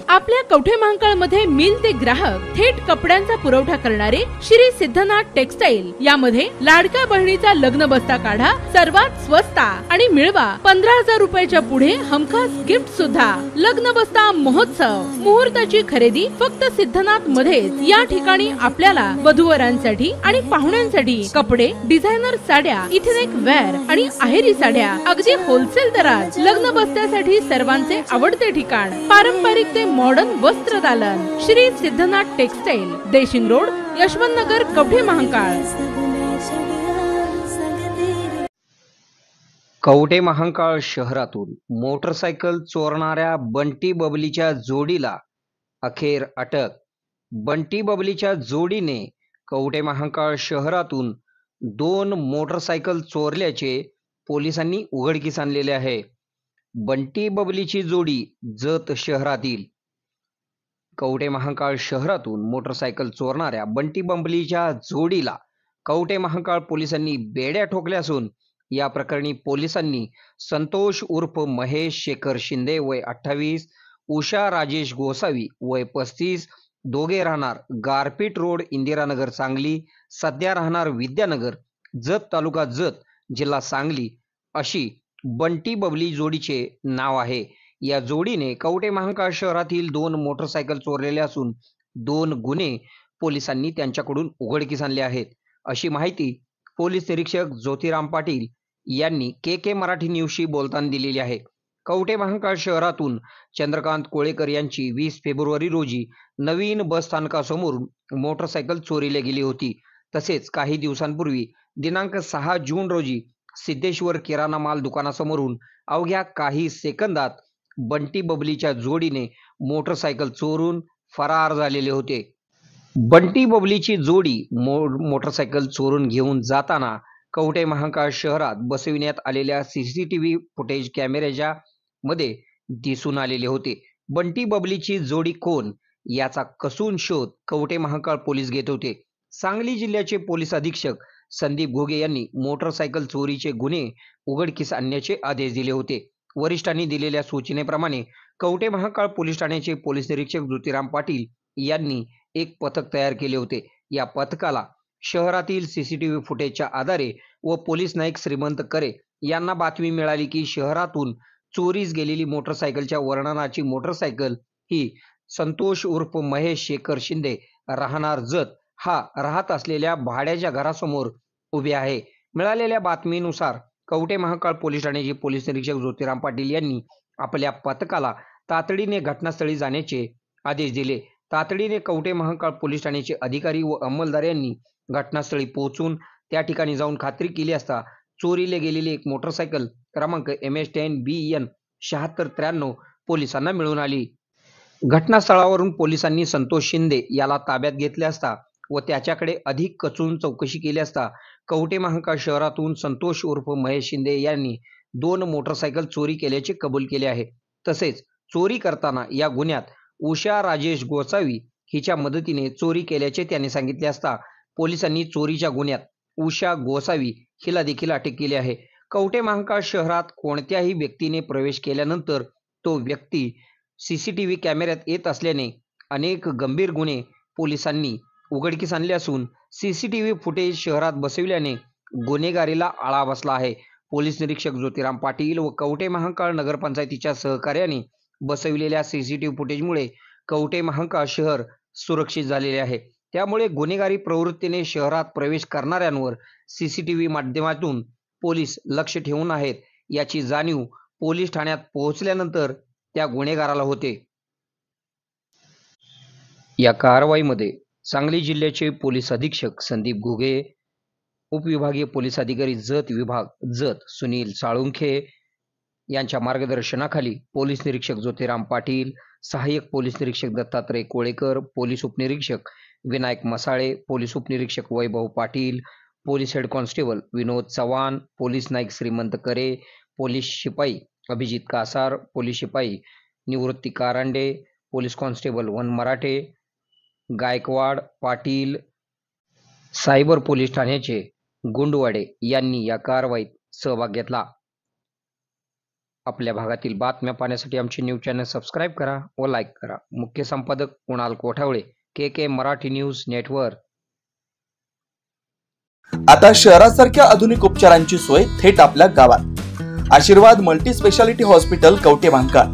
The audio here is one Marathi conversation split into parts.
आपल्या कवठे महांकाळमध्ये मिल ते ग्राहक थेट कपड्यांचा पुरवठा करणारे श्री सिद्धनाथ टेक्सटाईल यामध्ये लाडक्या बहिणीचा लग्न बस्ता काढा सर्वात स्वस्त आणि मिळवा 15,000 रुपयाच्या पुढे हमखास गिफ्ट सुद्धा। लग्न बस्ता महोत्सव मुहूर्ताची खरेदी फक्त सिद्धनाथ मध्येच। या ठिकाणी आपल्याला वधूवरांसाठी आणि पाहुण्यांसाठी कपडे, डिझायनर साड्या, इथेनिक वेअर आणि आहेरी साड्या अगदी होलसेल दरात। लग्न बस्त्यासाठी सर्वांचे आवडते ठिकाण पारंपरिक ते मॉडर्न वस्त्र दालन श्री सिद्धनाथ टेक्सटाईल, देशिंग रोड, यशवंत नगर, कवठे महांकाळ। कवठे महांकाळ शहरातून मोटरसायकल चोरणाऱ्या बंटी बबलीच्या जोडीला अखेर अटक। बंटी बबलीच्या जोडीने कवठे महांकाळ शहरातून 2 मोटरसायकल चोरल्याचे पोलिसांनी उघडकीस आणलेले आहे। बंटी बबलीची जोडी जत शहरातील कवठे महांकाळ शहरातून मोटरसायकल चोरणाऱ्या बंटी बबलीच्या जोडीला कवठे महांकाळ पोलिसांनी बेड्या ठोकल्या असून या प्रकरणी पोलिसांनी संतोष उर्फ महेश शेखर शिंदे वय 28, उषा राजेश गोसावी वय 35, दोघे राहणार गारपीट रोड, इंदिरानगर, सांगली, सध्या राहणार विद्यानगर, जत तालुका जत, जिल्हा सांगली अशी बंटी बबली जोडीचे नाव आहे। या जोडीने कवठे महांकाळ शहरातील 2 मोटरसायकल चोरलेले असून 2 गुन्हे पोलिसांनी त्यांच्याकडून उघडकीस आणले आहेत, अशी माहिती पोलीस निरीक्षक ज्योतिराम पाटील यांनी के मराठी न्यूजशी बोलताना दिलेली आहे। कवठे महांकाळ शहरातून चंद्रकांत कोळेकर यांची 20 फेब्रुवारी रोजी नवीन बस स्थानकासमोरून मोटरसायकल चोरीला गेली होती। तसेच काही दिवसांपूर्वी दिनांक 6 जून रोजी सिद्धेश्वर किराणा माल दुकानासमोरून अवघ्या काही सेकंदात बंटी बबलीच्या जोडीने मोटरसायकल चोरून फरार झालेले होते। बंटी बबलीची जोडी मोटरसायकल चोरून घेऊन जाताना कवठे महांकाळ शहरात बसविण्यात आलेल्या सीसीटीव्ही फुटेज कॅमेऱ्याच्या मध्ये दिसून आलेले होते। बंटी बबलीची जोडी कोण याचा कसून शोध कवठे महांकाळ पोलीस घेत होते। सांगली जिल्ह्याचे पोलीस अधीक्षक संदीप घोगे यांनी मोटरसायकल चोरीचे गुन्हे उघडकीस आणण्याचे आदेश दिले होते। वरिष्ठांनी दिलेल्या सूचनेप्रमाणे कवठे महांकाळ पोलीस ठाण्याचे पोलीस निरीक्षक ज्योतिराम पाटील यांनी एक पथक तयार केले होते। या पथकाला शहरातील सीसीटीव्ही फुटेजच्या आधारे व पोलीस नाईक श्रीमंत करे यांना बातमी मिळाली की शहरातून चोरीस गेलेली मोटरसायकलच्या वर्णनाची मोटरसायकल ही संतोष उर्फ महेश शेखर शिंदे राहणार जत हा राहत असलेल्या भाड्याच्या घरासमोर उभे आहे। मिळालेल्या बातमीनुसार कवठे महांकाळ पोलीस ठाण्याचे पोलीस निरीक्षक ज्योतिराम पाटील यांनी आपल्या पथकाला तातडीने घटनास्थळी जाण्याचे आदेश दिले। तातडीने कवठे महांकाळ पोलीस ठाण्याचे अधिकारी व अंमलदार यांनी घटनास्थळी पोहोचून त्या ठिकाणी जाऊन खात्री केली असता चोरीला गेलेली एक मोटरसायकल क्रमांक MS10 BN 7693 पोलिसांना मिळून आली। घटनास्थळावरून पोलिसांनी संतोष शिंदे याला ताब्यात घेतले असता व त्याच्याकडे अधिक कसून चौकशी केली असता कवठे महांकाळ शहरातून संतोष उर्फ महेश शिंदे यांनी 2 मोटरसायकल चोरी केल्याचे कबूल केले आहे। तसेच चोरी करताना या गुन्ह्यात उषा राजेश गोसावी हिच्या मदतीने चोरी केल्याचे त्यांनी सांगितले असता पोलिसांनी चोरीच्या गुन्ह्यात उषा गोसावी हिला देखील अटक केली आहे। कवठे महांकाळ शहरात कोणत्याही व्यक्तीने प्रवेश केल्यानंतर तो व्यक्ती सीसीटीव्ही कॅमेऱ्यात येत असल्याने अनेक गंभीर गुन्हे पोलिसांनी उघडकीस आणले असून सीसीटीव्ही फुटेज शहरात बसविल्याने गुन्हेगारीला आळा बसला आहे। पोलीस निरीक्षक ज्योतिराम पाटील व कवठे महांकाळ नगरपंचायतीच्या सहकार्याने बसविलेल्या सीसीटीव्ही फुटेजमुळे कवठे महांकाळ शहर सुरक्षित झालेले आहे। त्यामुळे गुन्हेगारी प्रवृत्तीने शहरात प्रवेश करणाऱ्यांवर सीसीटीव्ही माध्यमातून पोलीस लक्ष ठेवून आहेत याची जाणीव पोलीस ठाण्यात पोहोचल्यानंतर त्या गुन्हेगाराला होते। या कारवाईमध्ये सांगली जिल्ह्याचे पोलीस अधीक्षक संदीप घोगे, उपविभागीय पोलीस अधिकारी जत विभाग जत सुनील साळुंखे यांच्या मार्गदर्शनाखाली पोलीस निरीक्षक ज्योतिराम पाटील, सहाय्यक पोलीस निरीक्षक दत्तात्रय कोळेकर, पोलीस उपनिरीक्षक विनायक मसाळे, पोलीस उपनिरीक्षक वैभव पाटील, पोलीस हेड कॉन्स्टेबल विनोद चव्हाण, पोलीस नाईक श्रीमंत करे, पोलीस शिपाई अभिजित कासार, पोलीस शिपाई निवृत्ती कारांडे, पोलीस कॉन्स्टेबल वन मराठे, गायकवाड, पाटील, सायबर पोलीस ठाण्याचे गुंडवाडे यांनी या कारवाईत सहभाग घेतला। आपल्या भागातील बातम्या पाहण्यासाठी आमचे न्यूज चॅनल सबस्क्राईब करा व लाईक करा. मुख्य संपादक Kunal Kothawale, KK Marathi news network. आता शहरासारख्या आधुनिक उपचारांची सोय थेट आपल्या गावात. आशीर्वाद मल्टी स्पेशालिटी हॉस्पिटल कवठेमहांकाळ,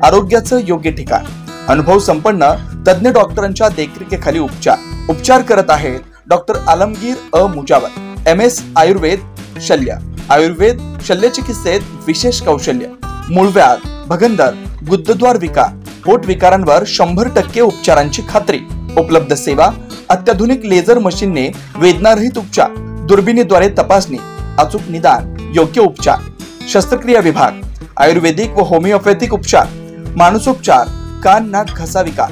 आरोग्याचं योग्य ठिकाण. अनुभव संपन्न तज्ञ डॉक्टरांच्या देखरेखीखाली उपचार करत आहेत डॉक्टर आलमगीर मुजावर, MS आयुर्वेद शल्य. आयुर्वेद शल्य चिकित्सेत विशेष कौशल्य. मूळव्याध, भगंदर, गुदद्वार विकार, पोट विकारांवर 100% उपचारांची खात्री. उपलब्ध सेवा, अत्याधुनिक लेझर मशीनने वेदनारहित उपचार, दुर्बिणीद्वारे तपासणी, अचूक निदान, योग्य उपचार. शस्त्रक्रिया विभाग, आयुर्वेदिक व होमिओपॅथिक उपचार, मानसोपचार, कान नाक घसा विकार,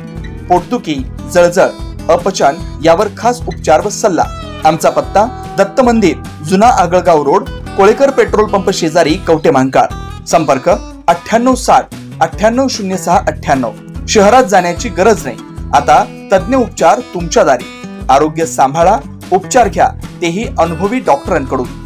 पोटदुखी, जळजळ, अपचन यावर खास उपचार व सल्ला. आमचा पत्ता दत्त मंदिर, जुना Agalgaon road, Kolekar petrol pump शेजारी, कवठेमहांकाळ. संपर्क 9860 9806 98. शहरात जाण्याची गरज नाही. आता तज्ञ उपचार तुमच्या दारी. आरोग्य सांभाळा, उपचार घ्या, तेही अनुभवी डॉक्टरांकडून.